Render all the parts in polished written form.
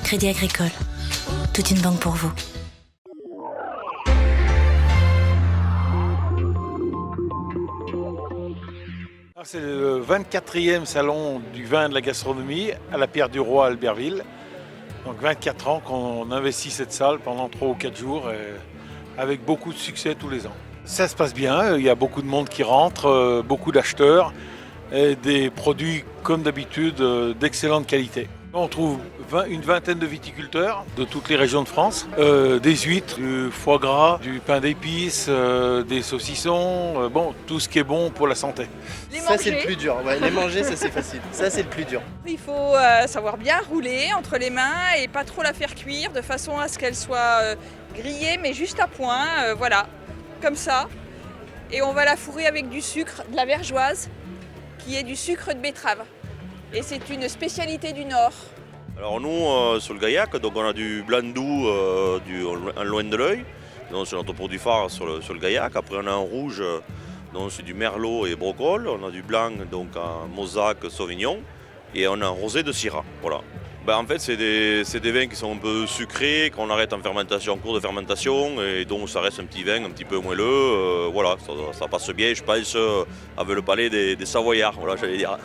Crédit Agricole. Toute une banque pour vous. C'est le 24e salon du vin et de la gastronomie à la Pierre du Roi à Albertville. Donc 24 ans qu'on investit cette salle pendant 3 ou 4 jours avec beaucoup de succès tous les ans. Ça se passe bien, il y a beaucoup de monde qui rentre, beaucoup d'acheteurs et des produits comme d'habitude d'excellente qualité. On trouve une vingtaine de viticulteurs de toutes les régions de France, des huîtres, du foie gras, du pain d'épices, des saucissons, tout ce qui est bon pour la santé. Ça c'est le plus dur, ouais, les manger ça c'est facile, ça c'est le plus dur. Il faut savoir bien rouler entre les mains et pas trop la faire cuire de façon à ce qu'elle soit grillée mais juste à point, voilà, comme ça. Et on va la fourrer avec du sucre, de la vergeoise, qui est du sucre de betterave. Et c'est une spécialité du Nord. Alors nous, sur le Gaillac, donc on a du blanc doux en loin de l'œil, donc c'est notre produit phare sur le Gaillac. Après on a un rouge, donc c'est du merlot et brocol. On a du blanc, donc en mosaque, sauvignon. Et on a un rosé de Syrah, voilà. En fait c'est des vins qui sont un peu sucrés, qu'on arrête en fermentation, en cours de fermentation, et donc ça reste un petit vin un petit peu moelleux, voilà, ça passe bien, je pense, avec le palais des Savoyards, voilà, j'allais dire.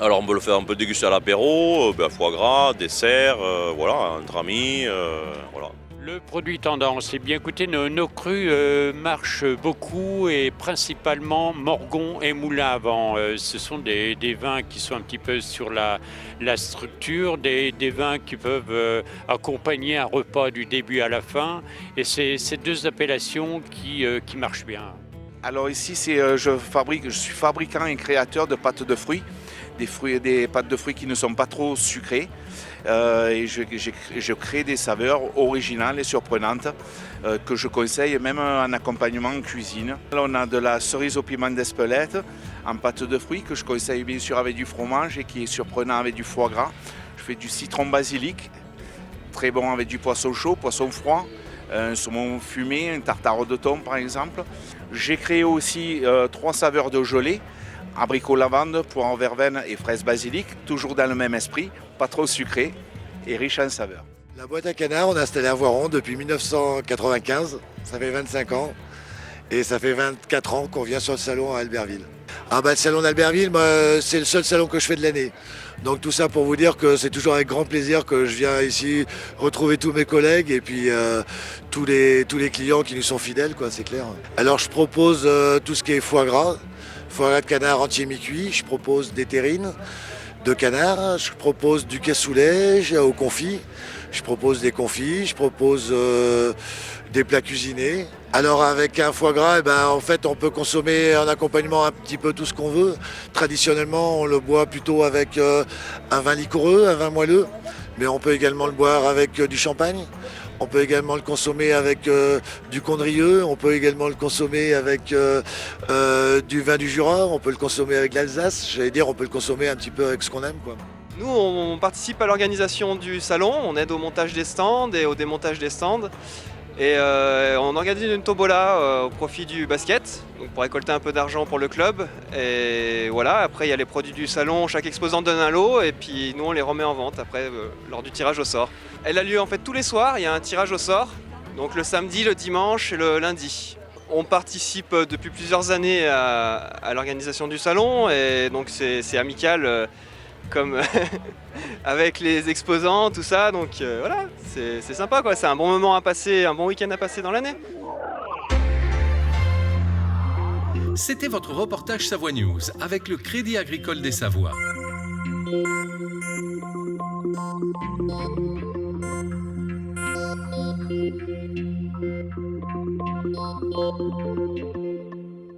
Alors on peut le faire, on peut déguster à l'apéro, foie gras, dessert, voilà, entre amis, voilà. Le produit tendance, eh bien écoutez, nos crus marchent beaucoup et principalement Morgon et Moulin à Vent. Ce sont des vins qui sont un petit peu sur la structure, des vins qui peuvent accompagner un repas du début à la fin. Et c'est ces deux appellations qui marchent bien. Alors ici, je suis fabricant et créateur de pâtes de fruits, des pâtes de fruits qui ne sont pas trop sucrées. Et je crée des saveurs originales et surprenantes que je conseille même en accompagnement en cuisine. Là, on a de la cerise au piment d'Espelette en pâte de fruits que je conseille bien sûr avec du fromage et qui est surprenant avec du foie gras. Je fais du citron basilic, très bon avec du poisson chaud, poisson froid, un saumon fumé, un tartare de thon par exemple. J'ai créé aussi 3 saveurs de gelée. Abricot lavande, poire verveine et fraise basilic, toujours dans le même esprit, pas trop sucré et riche en saveurs. La boîte à canard, on est installé à Voiron depuis 1995, ça fait 25 ans. Et ça fait 24 ans qu'on vient sur le salon à Albertville. Le salon d'Albertville, c'est le seul salon que je fais de l'année. Donc tout ça pour vous dire que c'est toujours avec grand plaisir que je viens ici retrouver tous mes collègues et puis tous les clients qui nous sont fidèles, quoi, c'est clair. Alors je propose tout ce qui est foie gras de canard entier mi-cuit, je propose des terrines de canard, je propose du cassoulet au confit, je propose des confits, je propose des plats cuisinés. Alors avec un foie gras, en fait on peut consommer en accompagnement un petit peu tout ce qu'on veut. Traditionnellement on le boit plutôt avec un vin liquoreux, un vin moelleux, mais on peut également le boire avec du champagne. On peut également le consommer avec du condrieux, on peut également le consommer avec du vin du Jura, on peut le consommer avec l'Alsace, on peut le consommer un petit peu avec ce qu'on aime, quoi. Nous on participe à l'organisation du salon, on aide au montage des stands et au démontage des stands. Et on organise une tombola au profit du basket, donc pour récolter un peu d'argent pour le club. Et voilà, après il y a les produits du salon, chaque exposant donne un lot et puis nous on les remet en vente après lors du tirage au sort. Elle a lieu en fait tous les soirs, il y a un tirage au sort, donc le samedi, le dimanche et le lundi. On participe depuis plusieurs années à l'organisation du salon et donc c'est amical. Comme avec les exposants, tout ça, donc voilà, c'est sympa quoi, c'est un bon moment à passer, un bon week-end à passer dans l'année. C'était votre reportage Savoie News avec le Crédit Agricole des Savoies.